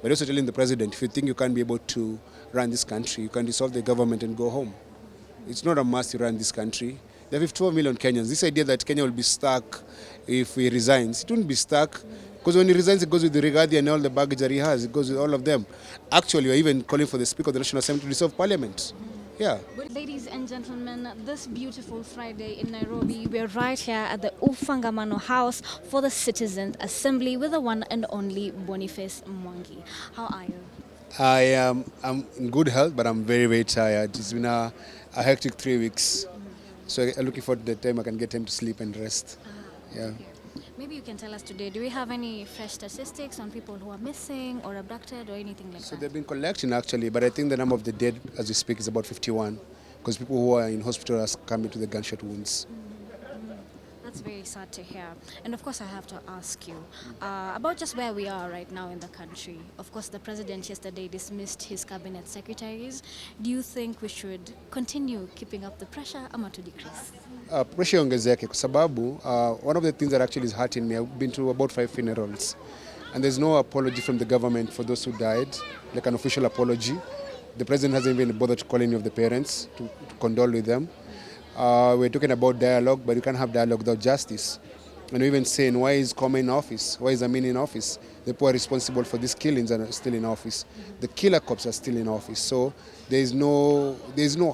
But also telling the president, if you think you can't be able to run this country, you can dissolve the government and go home. It's not a must to run this country. There are 12 million Kenyans. This idea that Kenya will be stuck if he resigns, it wouldn't be stuck. Because when he resigns, it goes with the Rigathi and all the baggage that he has. It goes with all of them. Actually, we're even calling for the Speaker of the National Assembly to dissolve Parliament. Yeah. Ladies and gentlemen, this beautiful Friday in Nairobi, we're right here at the Ufangamano House for the Citizens Assembly with the one and only Boniface Mwangi. How are you? I'm in good health, but I'm very, very tired. It's been a hectic 3 weeks. So I'm looking forward to the time I can get time to sleep and rest. Yeah. Okay. Maybe you can tell us today, do we have any fresh statistics on people who are missing or abducted or anything like So that? they've been collecting actually, but I think the number of the dead as we speak is about 51, because people who are in hospital are coming to the gunshot wounds. That's very sad to hear. And of course, I have to ask you about just where we are right now in the country. Of course, the president yesterday dismissed his cabinet secretaries. Do you think we should continue keeping up the pressure ama to decrease? Pressure ongezeke kwa sababu one of the things that actually is hurting me, I've been to about 5 funerals, and there's no apology from the government for those who died, like an official apology. The president hasn't even bothered to call any of the parents to condole with them. We're talking about dialogue, but you can't have dialogue without justice. And we're even saying, why is Koma in office? Why is Amin in office? The people are responsible for these killings are still in office. The killer cops are still in office. So there's no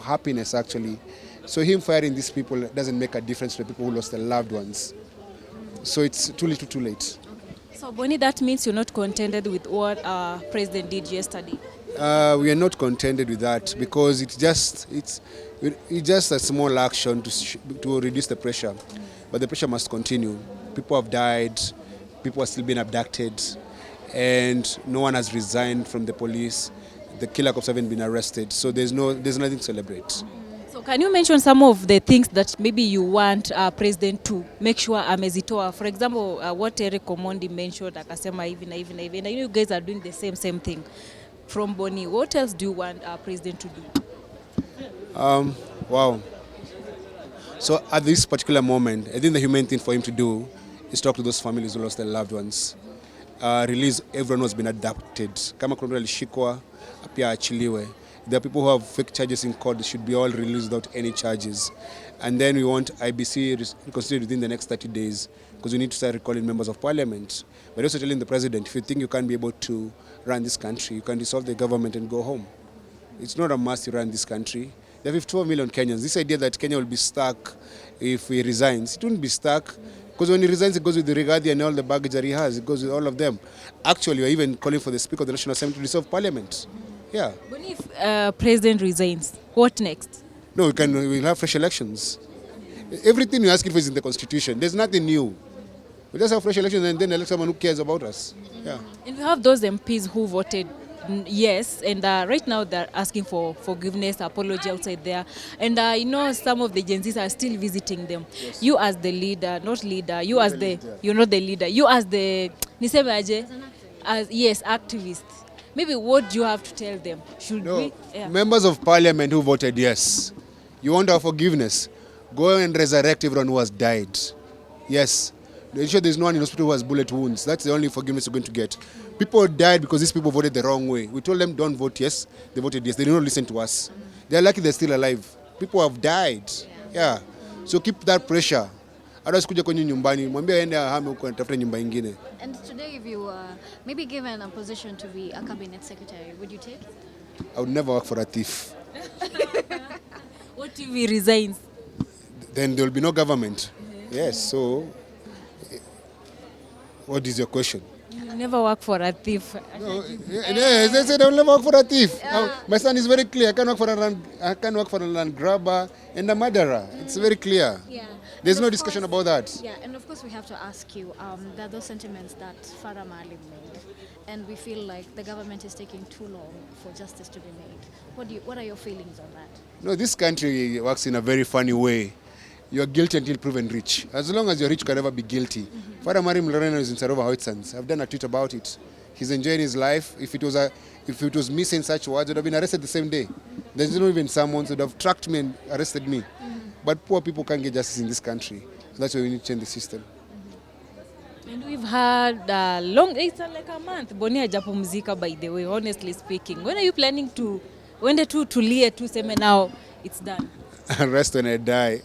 happiness actually. So him firing these people doesn't make a difference to the people who lost their loved ones. So it's too little, too late. So, Bonnie, that means you're not contented with what President did yesterday? We are not contented with that because it's just a small action to reduce the pressure. But the pressure must continue. People have died, people are still being abducted, and no one has resigned from the police. The killer cops haven't been arrested, so there's nothing to celebrate. So can you mention some of the things that maybe you want President to make sure amezitoa? For example, what Eric Omondi mentioned, akasema hivi na hivi na hivi. And I know you guys are doing the same thing. From Bonnie, what else do you want President to do? Wow. So at this particular moment, I think the humane thing for him to do is talk to those families who lost their loved ones. Release everyone who has been abducted. Kama kuna mtu alishikwa, pia achiliwe. There are people who have fake charges in court. They should be all released without any charges. And then we want IBC considered within the next 30 days because we need to start recalling members of parliament. But also telling the president, if you think you can't be able to run this country, you can dissolve the government and go home. It's not a must to run this country. There are 12 million Kenyans. This idea that Kenya will be stuck if he resigns, it wouldn't be stuck. Because when he resigns, it goes with the Rigathi and all the baggage that he has. It goes with all of them. Actually, we're even calling for the Speaker of the National Assembly to dissolve Parliament. Yeah. But if President resigns, what next? No, we'll have fresh elections. Everything you're asking for is in the Constitution. There's nothing new. We just have fresh elections and then elect someone who cares about us. Yeah. And we have those MPs who voted yes, and right now they're asking for forgiveness, apology outside there. And you know, some of the Gen Zs are still visiting them. Yes. You as the leader, not leader, you as the, you're not the leader, you as the, niseme aje, as, yes, activist. Maybe what do you have to tell them? Should we? Yeah. Members of parliament who voted yes, you want our forgiveness, go and resurrect everyone who has died. Yes. Ensure there's no one in hospital who has bullet wounds. That's the only forgiveness you're going to get. People died because these people voted the wrong way. We told them don't vote yes. They voted yes. They did not listen to us. They're lucky they're still alive. People have died. Yeah. So keep that pressure. Otherwise kuja kwenye nyumbani, mwambie aende ahame huko atafute nyumba ingine. And today if you were maybe given a position to be a cabinet secretary, would you take it? I would never work for a thief. What if he resigns? Then there will be no government. Yes, so what is your question? You never work for a thief. No, they said I will never work for a thief. My son is very clear. I can't work for a land grabber and a murderer. It's very clear. Yeah. There's no discussion about that. Yeah, and of course we have to ask you, there are those sentiments that Farah Maalim made, and we feel like the government is taking too long for justice to be made. What are your feelings on that? No, this country works in a very funny way. You're guilty until proven rich. As long as you're rich, you can never be guilty. Farah Maalim Lorena is in Sarova Hoitsans. I've done a tweet about it. He's enjoying his life. If it was me saying such words, I would have been arrested the same day. There's not even someone who would have tracked me and arrested me. But poor people can't get justice in this country. So that's why we need to change the system. And we've had long, it's like a month. Boni hajapumzika, by the way, honestly speaking. When are you planning to, when the two tulie tu seme now it's done? Rest when I die.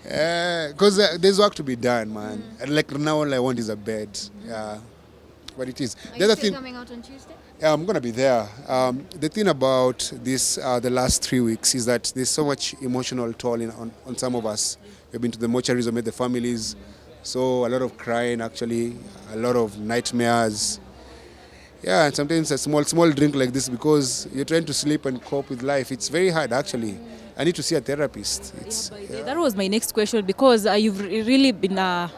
Because there's work to be done, man. And like now, all I want is a bed. Yeah, but it is. Are The you other still thing, coming out on Tuesday? yeah, I'm gonna be there. The thing about this, the last 3 weeks, is that there's so much emotional toll on some of us. We've been to the mortuaries, we met the families, so a lot of crying, actually, a lot of nightmares. Yeah, and sometimes a small drink like this because you're trying to sleep and cope with life. It's very hard, actually. I need to see a therapist. That was my next question, because you've really been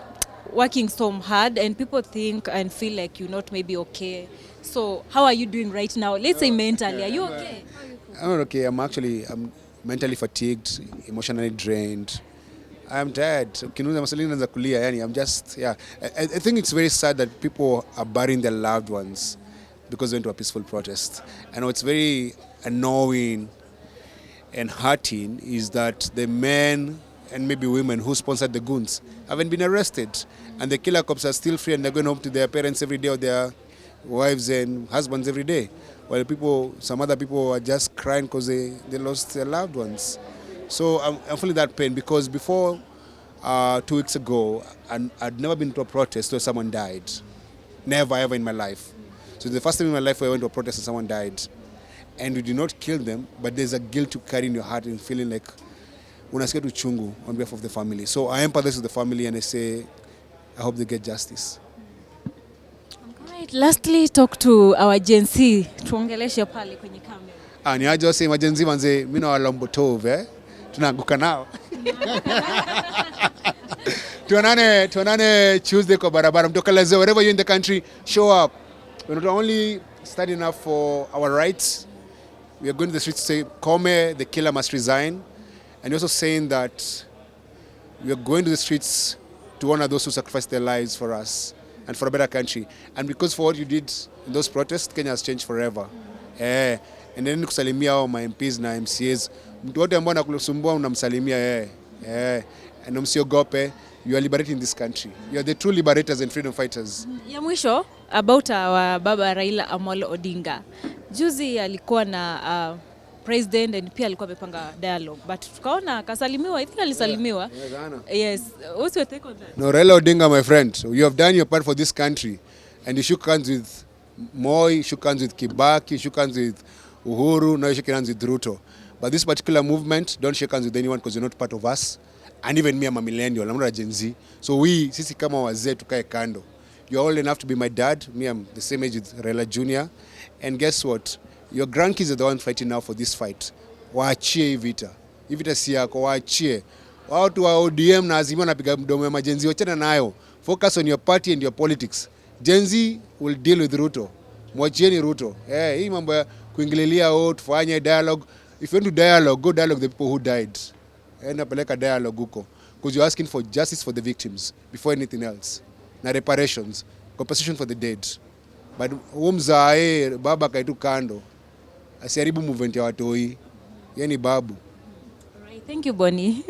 working so hard, and people think and feel like you're not maybe okay. So how are you doing right now? Let's say mentally, are you okay? I'm not okay. I'm mentally fatigued, emotionally drained. I'm tired. Kinuza masalini naanza kulia. Yani, I'm just, yeah. I think it's very sad that people are burying their loved ones because they went to a peaceful protest. I know it's very annoying and hurting is that the men and maybe women who sponsored the goons haven't been arrested, and the killer cops are still free and they're going home to their parents every day or their wives and husbands every day, while some other people are just crying because they lost their loved ones. So I'm feeling that pain because before 2 weeks ago, I'd never been to a protest where someone died. Never ever in my life. So the first time in my life where I went to a protest and someone died, and we did not kill them, but there's a guilt you carry in your heart and feeling like unasikia tu chungu on behalf of the family. So I empathize with the family and I say, I hope they get justice. All right, lastly, talk to our Gen Z. Tuongeleshe pale kwenye kamera. Ni aje wase emergency manze, mimi na walombo tove, tunaanguka nao. Tuonane Tuesday kwa barabara. Mtokeleze wherever you're in the country, show up. We're not only standing up for our rights, we are going to the streets to say, Kome, the killer must resign. And also saying that we are going to the streets to honor those who sacrificed their lives for us and for a better country. And because for what you did in those protests, Kenya has changed forever. And then kusalimia hao ma MPs na MCAs. Mtu wote ambao anakusumbua unamsalimia and msiogope. You are liberating this country. You are the true liberators and freedom fighters. Ya mwisho, about our baba Raila Amolo Odinga. Juzi alikuwa na president and pia alikuwa amepanga dialogue, but tukaona akasalimiwa. I think alisalimiwa. Yes. What's your take on that? No, Raila Odinga, my friend, you have done your part for this country, and you shook hands with Moi, you shook hands with Kibaki, you shook hands with Uhuru, now you shook hands with Ruto. But this particular movement, don't shake hands with anyone because you're not part of us. And even me, I'm a millennial, I'm not a Gen Z. So sisi kama wazee tukae kando. You're old enough to be my dad. Me, I'm the same age with Raila Jr. And guess what? Your grandkids are the ones fighting now for this fight. Waachie hii vita. Hii vita si yako, waachie. Watu wa ODM na Azimio napiga mdomo ya majenzi, wachana nayo. Focus on your party and your politics. Gen Z will deal with Ruto. Mwachieni Ruto. Hii mambo ya kuingililia tufanye dialogue. If you want to dialogue, go dialogue with the people who died. Napeleka dialogue huko. Because you're asking for justice for the victims before anything else. Na reparations, compensation for the dead. But mzae baba kaitu kando. Asiharibu movement ya watoi. Yeye ni babu. All right, thank you, Bonnie.